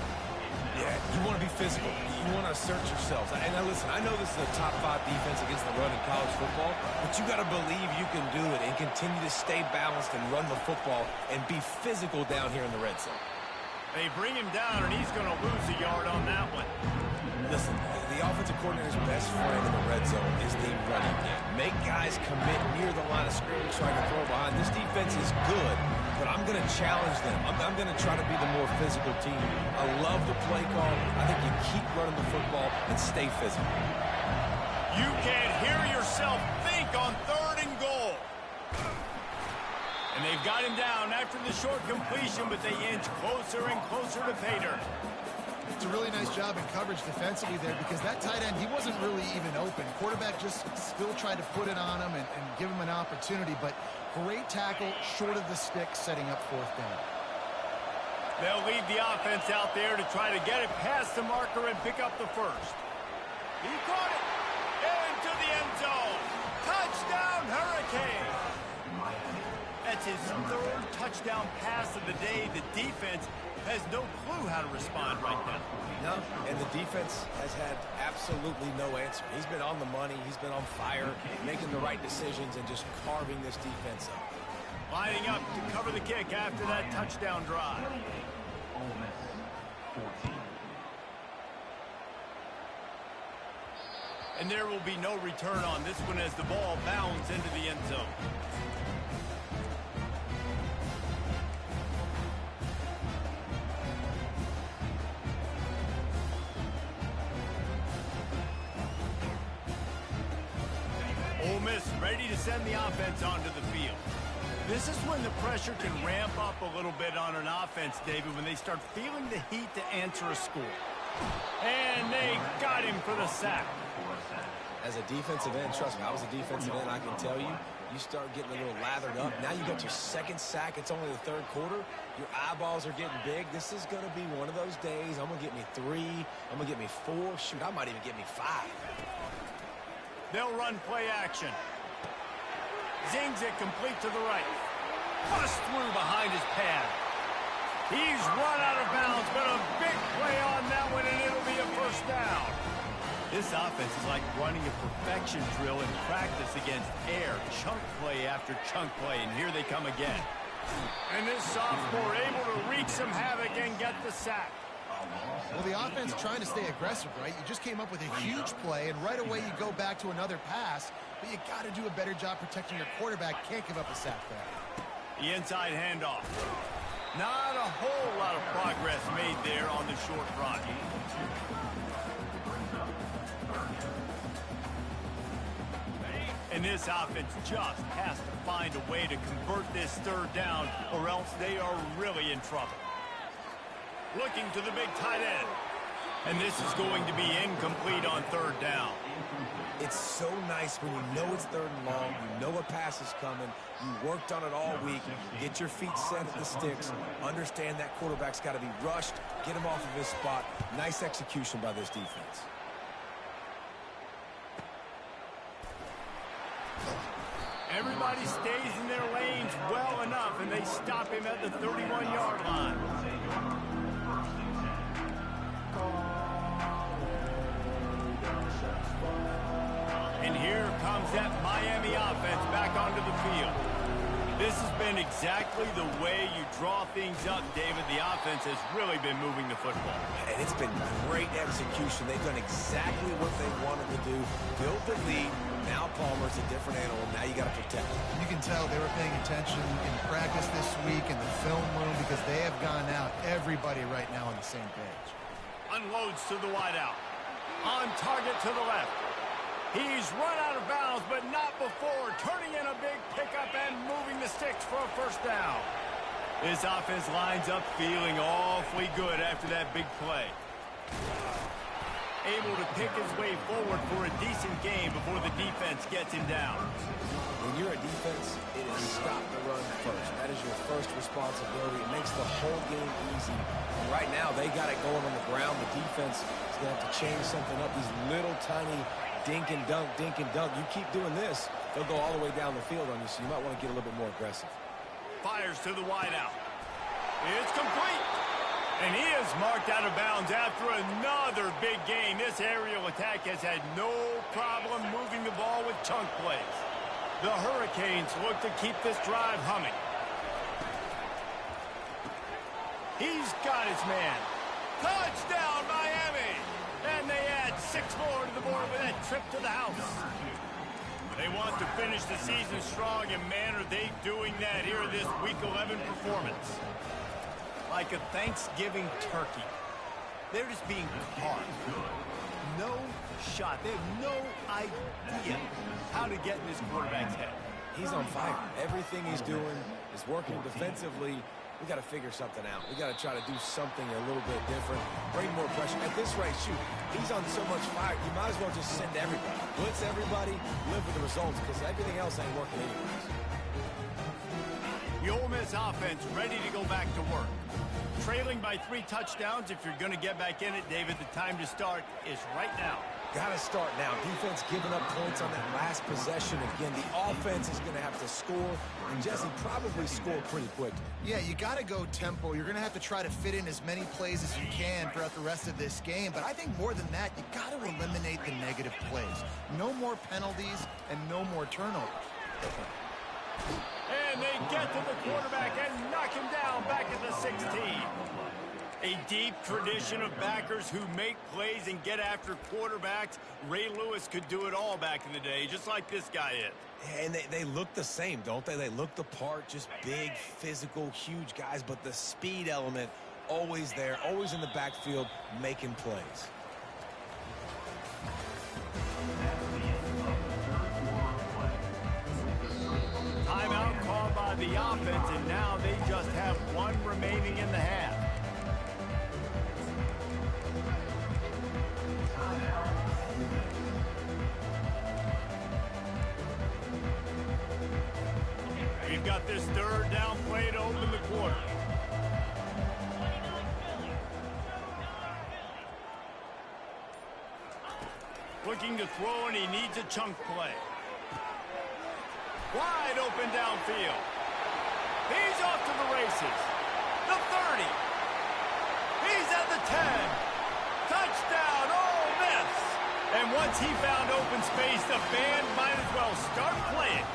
Yeah, you want to be physical. You want to assert yourselves. And now listen, I know this is a top 5 defense against the run in college football, but you got to believe you can do it and continue to stay balanced and run the football and be physical down here in the red zone. They bring him down, and he's going to lose a yard on that one. Listen, the offensive coordinator's best friend in the red zone is the running game. Make guys commit near the line of scrimmage trying to throw behind. This defense is good, but I'm going to challenge them. I'm going to try to be the more physical team. I love the play call. I think you keep running the football and stay physical. You can't hear yourself think on 3rd and goal. And they've got him down after the short completion, but they inch closer and closer to pay dirt. It's a really nice job in coverage defensively there because that tight end, he wasn't really even open. Quarterback just still tried to put it on him and give him an opportunity, but great tackle short of the stick setting up 4th down. They'll leave the offense out there to try to get it past the marker and pick up the first. He caught it into the end zone. Touchdown, Hurricane. That's his 3rd touchdown pass of the day. The defense has no clue how to respond right now. No, and the defense has had absolutely no answer. He's been on the money. He's been on fire, making the right decisions and just carving this defense up. Lining up to cover the kick after that touchdown drive. Ole Miss 14. And there will be no return on this one as the ball bounds into the end zone. Ole Miss ready to send the offense onto the field. This is when the pressure can ramp up a little bit on an offense, David, when they start feeling the heat to answer a score. And they got him for the sack. As a defensive end, trust me, I was a defensive end, I can tell you, you start getting a little lathered up. Now you got your 2nd sack. It's only the 3rd quarter. Your eyeballs are getting big. This is going to be one of those days. I'm going to get me 3. I'm going to get me 4. Shoot, I might even get me 5. They'll run play action. Zings it complete to the right. Bust through behind his pad. He's run out of bounds, but a big play on that one, and it'll be a first down. This offense is like running a perfection drill in practice against air. Chunk play after chunk play, and here they come again. And this sophomore able to wreak some havoc and get the sack. Well, the offense trying to stay aggressive, right? You just came up with a huge play, and right away you go back to another pass, but you got to do a better job protecting your quarterback. Can't give up a sack there. The inside handoff. Not a whole lot of progress made there on the short run. And this offense just has to find a way to convert this third down, or else they are really in trouble. Looking to the big tight end. And this is going to be incomplete on third down. It's so nice when you know it's third and long, you know a pass is coming, you worked on it all week, get your feet set at the sticks, understand that quarterback's got to be rushed, get him off of his spot. Nice execution by this defense. Everybody stays in their lanes well enough, and they stop him at the 31-yard line. And here comes that Miami offense back onto the field. This has been exactly the way you draw things up, David. The offense has really been moving the football. And it's been great execution. They've done exactly what they wanted to do. Build the lead. Now Palmer's a different animal. Now you got to protect him. You can tell they were paying attention in practice this week in the film room because they have gone out, everybody right now on the same page. Unloads to the wideout. On target to the left. He's run out of bounds, but not before turning in a big pickup and moving the sticks for a first down. This offense lines up feeling awfully good after that big play. Able to pick his way forward for a decent game before the defense gets him down. When you're a defense, it is stop the run first. That is your first responsibility. It makes the whole game easy. And right now, they got it going on the ground. The defense is going to have to change something up. These little tiny dink and dunk, dink and dunk. You keep doing this, they'll go all the way down the field on you, so you might want to get a little bit more aggressive. Fires to the wideout. It's complete. And he is marked out of bounds after another big gain. This aerial attack has had no problem moving the ball with chunk plays. The Hurricanes look to keep this drive humming. He's got his man. Touchdown, Miami! And they add 6 more to the board with that trip to the house. They want to finish the season strong, and man, are they doing that here in this Week 11 performance. Like a Thanksgiving turkey. They're just being caught. No shot. They have no idea how to get in this quarterback's head. He's on fire. Everything he's doing is working defensively. We got to figure something out. We got to try to do something a little bit different. Bring more pressure. At this rate, shoot, he's on so much fire, you might as well just send everybody. Blitz everybody, live with the results, because everything else ain't working anyways. The Ole Miss offense ready to go back to work. Trailing by 3 touchdowns. If you're going to get back in it, David, the time to start is right now. Got to start now. Defense giving up points on that last possession. Again, the offense is going to have to score, and Jesse probably score pretty quickly. Yeah, you got to go tempo. You're going to have to try to fit in as many plays as you can throughout the rest of this game. But I think more than that, you got to eliminate the negative plays. No more penalties and no more turnovers. And they get to the quarterback and knock him down back at the 16. A deep tradition of backers who make plays and get after quarterbacks. Ray Lewis could do it all back in the day, just like this guy is. And they look the same, don't they? They look the part, just big, physical, huge guys, but the speed element always there, always in the backfield, making plays. Timeout called by the offense, and now they just have 1 remaining in the half. We've got this 3rd down play to open the quarter. Looking to throw, and he needs a chunk play. Wide open downfield. He's off to the races. The 30. He's at the 10. Touchdown, Ole Miss. And once he found open space, the band might as well start playing.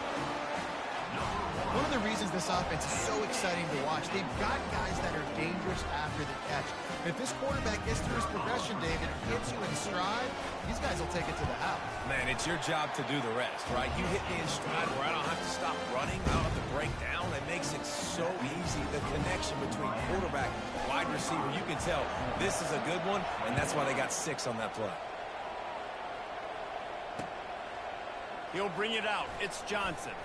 One of the reasons this offense is so exciting to watch, they've got guys that are dangerous after the catch. If this quarterback gets through his progression, David, hits you in stride, these guys will take it to the house. Man, it's your job to do the rest, right? You hit me in stride where I don't have to stop running, I don't have to break down. It makes it so easy. The connection between quarterback, wide receiver, you can tell this is a good one, and that's why they got 6 on that play. He'll bring it out. It's Johnson.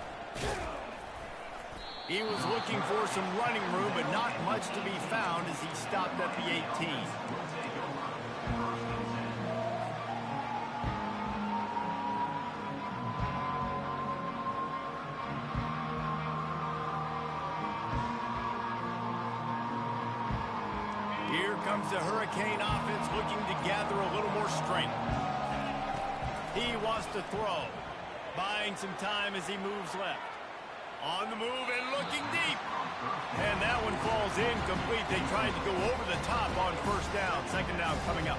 He was looking for some running room, but not much to be found as he stopped at the 18. Here comes the Hurricane offense looking to gather a little more strength. He wants to throw, buying some time as he moves left. On the move and looking deep. And that one falls incomplete. They tried to go over the top on first down. Second down coming up.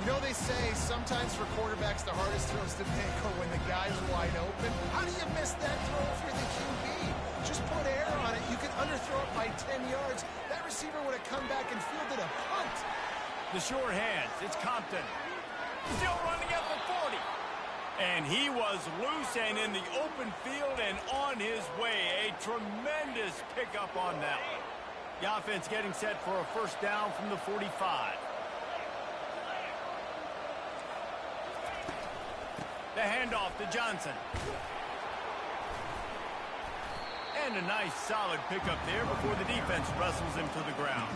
You know, they say sometimes for quarterbacks the hardest throws to make are when the guy's wide open. How do you miss that throw if you're the QB? Just put air on it. You can underthrow it by 10 yards. That receiver would have come back and fielded a punt. The short hands. It's Compton. Still running at the 40. And he was loose and in the open field and on his way. A tremendous pickup on that one. The offense getting set for a first down from the 45. The handoff to Johnson. And a nice solid pickup there before the defense wrestles him to the ground.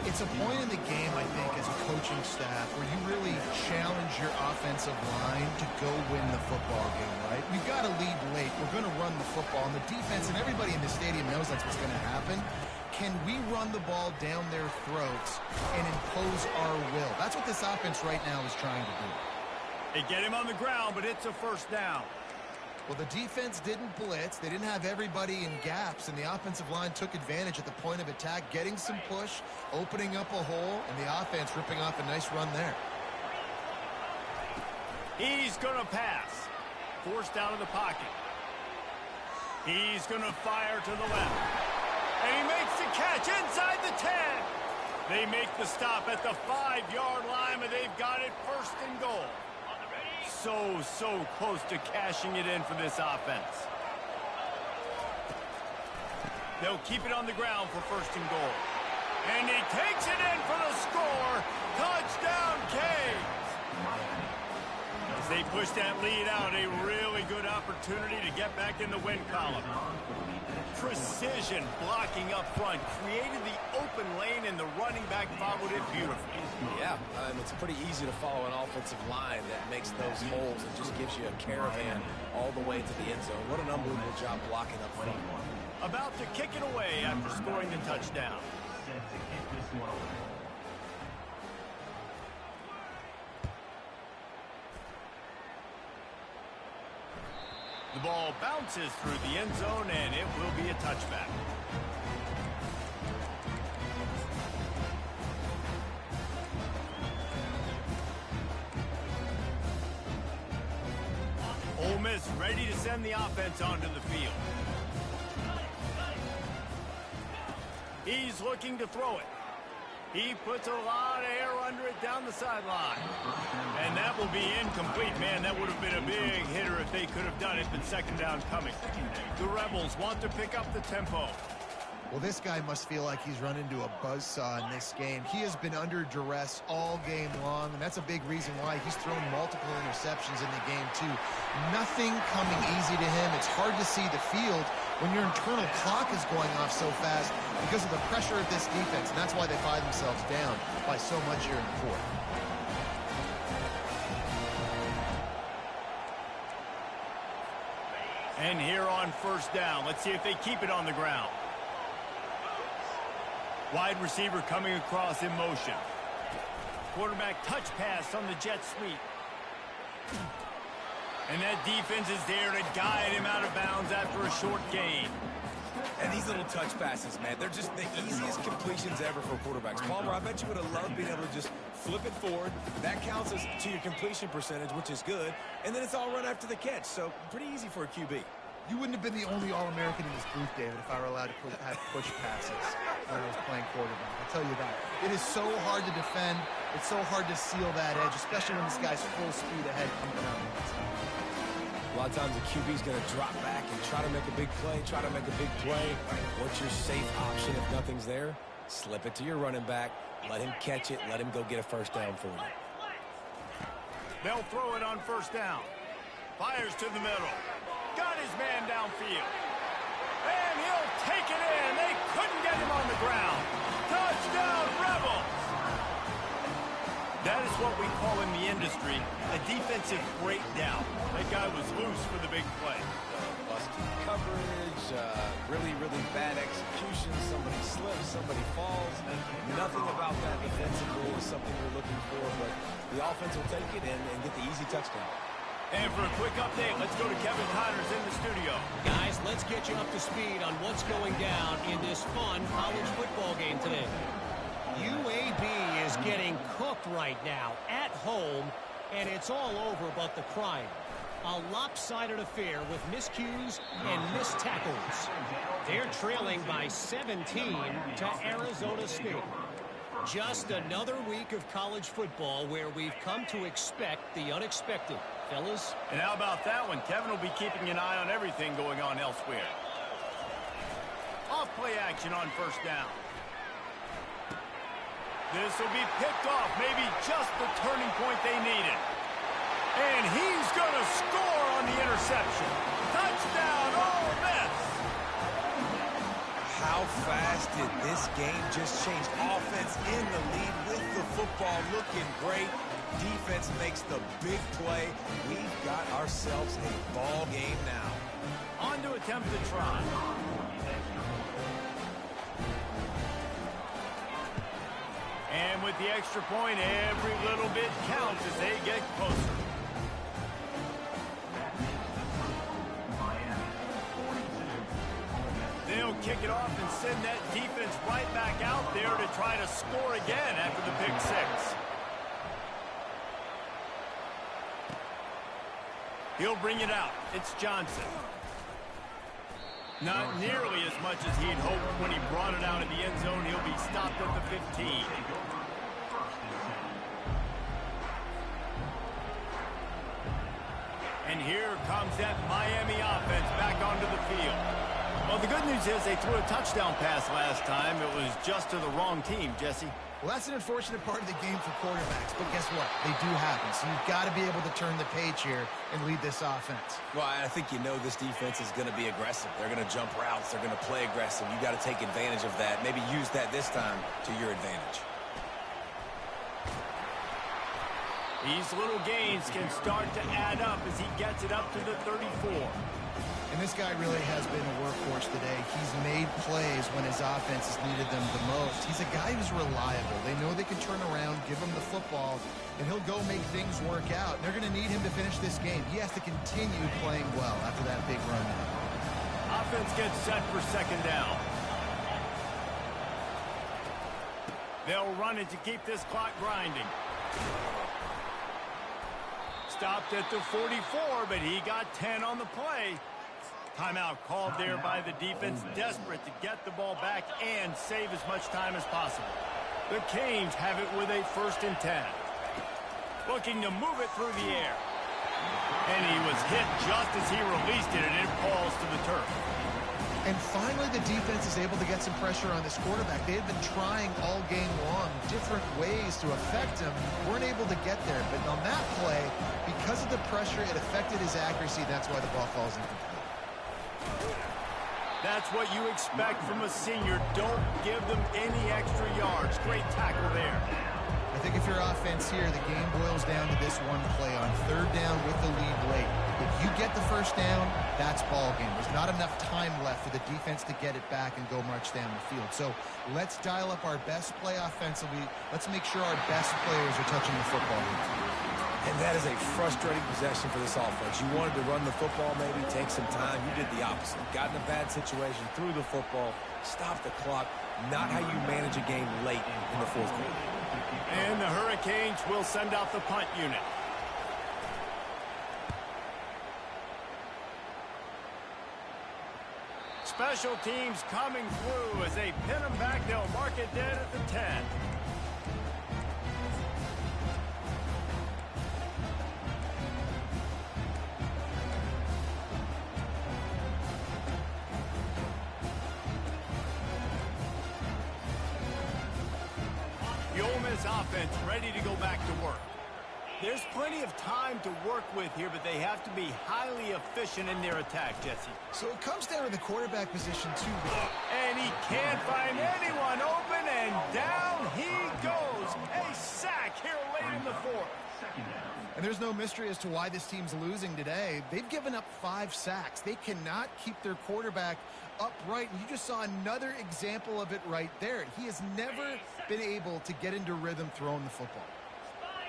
It's a point in the game, I think, as a coaching staff where you really challenge your offensive line to go win the football game, right? We've got to lead late. We're going to run the football. And the defense and everybody in the stadium knows that's what's going to happen. Can we run the ball down their throats and impose our will? That's what this offense right now is trying to do. They get him on the ground, but it's a first down. Well, the defense didn't blitz. They didn't have everybody in gaps, and the offensive line took advantage at the point of attack, getting some push, opening up a hole, and the offense ripping off a nice run there. He's going to pass. Forced out of the pocket. He's going to fire to the left. And he makes the catch inside the 10. They make the stop at the 5-yard line, but they've got it first and goal. So close to cashing it in for this offense. They'll keep it on the ground for first and goal. And he takes it in for the score. Touchdown, Canes. As they push that lead out, a really good opportunity to get back in the win column. Precision blocking up front created the open lane, and the running back followed it beautifully. Yeah, it's pretty easy to follow an offensive line that makes those holes and just gives you a caravan all the way to the end zone. What an unbelievable job blocking up front. About to kick it away after scoring the touchdown. The ball bounces through the end zone, and it will be a touchback. Ole Miss ready to send the offense onto the field. He's looking to throw it. He puts a lot of air under it down the sideline. And that will be incomplete. Man, that would have been a big hitter if they could have done it, but second down coming. The Rebels want to pick up the tempo. Well, this guy must feel like he's run into a buzzsaw in this game. He has been under duress all game long, and that's a big reason why he's thrown multiple interceptions in the game, too. Nothing coming easy to him. It's hard to see the field when your internal clock is going off so fast because of the pressure of this defense, and that's why they find themselves down by so much here in the fourth. And here on first down, let's see if they keep it on the ground. Wide receiver coming across in motion. Quarterback touch pass on the jet sweep. And that defense is there to guide him out of bounds after a short gain. And these little touch passes, man, they're just the easiest completions ever for quarterbacks. Palmer, I bet you would have loved being able to just flip it forward. That counts as to your completion percentage, which is good. And then it's all run after the catch, so pretty easy for a QB. You wouldn't have been the only All-American in this booth, David, if I were allowed to have push passes when I was playing quarterback. I'll tell you that. It is so hard to defend. It's so hard to seal that edge, especially when this guy's full speed ahead coming around the outside. A lot of times the QB is going to drop back and try to make a big play, What's your safe option if nothing's there? Slip it to your running back. Let him catch it. Let him go get a first down for you. They'll throw it on first down. Fires to the middle. Got his man downfield. And he'll take it in. They couldn't get him on the ground. Touchdown, Rebels! That is what we call in the industry a defensive breakdown. That guy was loose for the big play. Busted coverage, really bad execution. Somebody slips, somebody falls. Nothing about that defensively is something we're looking for, but the offense will take it and get the easy touchdown. And for a quick update, let's go to Kevin Connors in the studio. Guys, let's get you up to speed on what's going down in this fun college football game today. UAB is getting cooked right now at home, and it's all over but the crying. A lopsided affair with miscues and missed tackles. They're trailing by 17 to Arizona State. Just another week of college football where we've come to expect the unexpected. Fellas? And how about that one? Kevin will be keeping an eye on everything going on elsewhere. Off-play action on first down. This will be picked off, maybe just the turning point they needed. And he's going to score on the interception. Touchdown, Ole Miss! How fast did this game just change? Offense in the lead with the football looking great. Defense makes the big play. We've got ourselves a ball game now. On to attempt the try. And with the extra point, every little bit counts as they get closer. They'll kick it off and send that defense right back out there to try to score again after the pick six. He'll bring it out. It's Johnson. Not nearly as much as he'd hoped when he brought it out of the end zone. He'll be stopped at the 15. And here comes that Miami offense back onto the field. Well, the good news is they threw a touchdown pass last time. It was just to the wrong team, Jesse. Well, that's an unfortunate part of the game for quarterbacks, but guess what? They do happen, so you've got to be able to turn the page here and lead this offense. Well, I think you know this defense is going to be aggressive. They're going to jump routes. They're going to play aggressive. You got to take advantage of that. Maybe use that this time to your advantage. These little gains can start to add up as he gets it up to the 34. And this guy really has been a workhorse today. He's made plays when his offense has needed them the most. He's a guy who's reliable. They know they can turn around, give him the football, and he'll go make things work out. They're going to need him to finish this game. He has to continue playing well after that big run. Offense gets set for second down. They'll run it to keep this clock grinding. Stopped at the 44, but he got 10 on the play. Timeout called there by the defense, desperate to get the ball back and save as much time as possible. The Canes have it with a 1st and 10. Looking to move it through the air. And he was hit just as he released it, and it falls to the turf. And finally, the defense is able to get some pressure on this quarterback. They had been trying all game long different ways to affect him. Weren't able to get there. But on that play, because of the pressure, it affected his accuracy. That's why the ball falls incomplete. That's what you expect from a senior. Don't give them any extra yards. Great tackle there. I think if you're offense here, the game boils down to this one play on 3rd down with the lead late. If you get the 1st down, that's ball game. There's not enough time left for the defense to get it back and go march down the field. So let's dial up our best play offensively. Let's make sure our best players are touching the football. And that is a frustrating possession for this offense. You wanted to run the football, maybe take some time. You did the opposite. Got in a bad situation, threw the football, stopped the clock. Not how you manage a game late in the 4th quarter. And the Hurricanes will send out the punt unit. special teams coming through as they pin them back. They'll mark it dead at the 10. The Ole Miss offense ready to go back to work. There's plenty of time to work with here, but they have to be highly efficient in their attack, Jesse. So it comes down to the quarterback position, too. And he can't find anyone open, and down he goes. A sack here late in the fourth. And there's no mystery as to why this team's losing today. They've given up 5 sacks. They cannot keep their quarterback upright. And you just saw another example of it right there. He has never been able to get into rhythm throwing the football.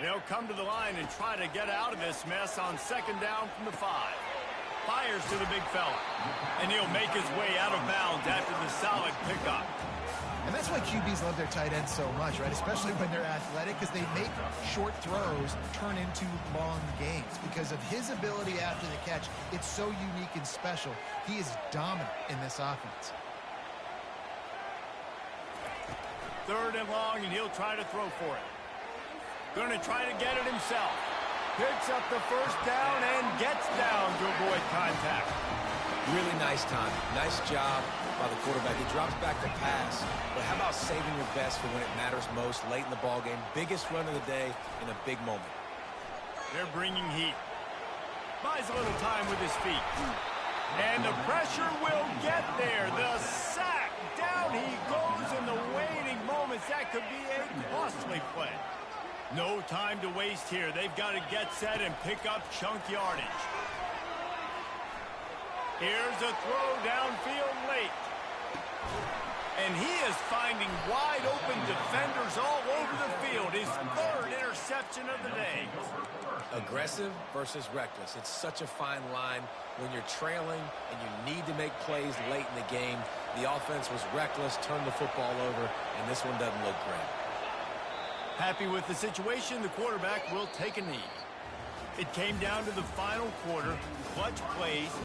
They'll come to the line and try to get out of this mess on second down from the 5. Fires to the big fella. And he'll make his way out of bounds after the solid pickup. And that's why QBs love their tight ends so much, right? Especially when they're athletic, because they make short throws turn into long games. Because of his ability after the catch, it's so unique and special. He is dominant in this offense. Third and long, and he'll try to throw for it. Going to try to get it himself. Picks up the first down and gets down to avoid contact. Really nice time. Nice job by the quarterback. He drops back to pass. But how about saving your best for when it matters most late in the ballgame? Biggest run of the day in a big moment. They're bringing heat. Buys a little time with his feet. And the pressure will get there. The sack. Down he goes in the waiting moments. That could be a costly play. No time to waste here. They've got to get set and pick up chunk yardage. Here's a throw downfield late. And he is finding wide open defenders all over the field. His third interception of the day. Aggressive versus reckless. It's such a fine line when you're trailing and you need to make plays late in the game. The offense was reckless, turned the football over, and this one doesn't look great. Happy with the situation, the quarterback will take a knee. It came down to the final quarter. Clutch plays.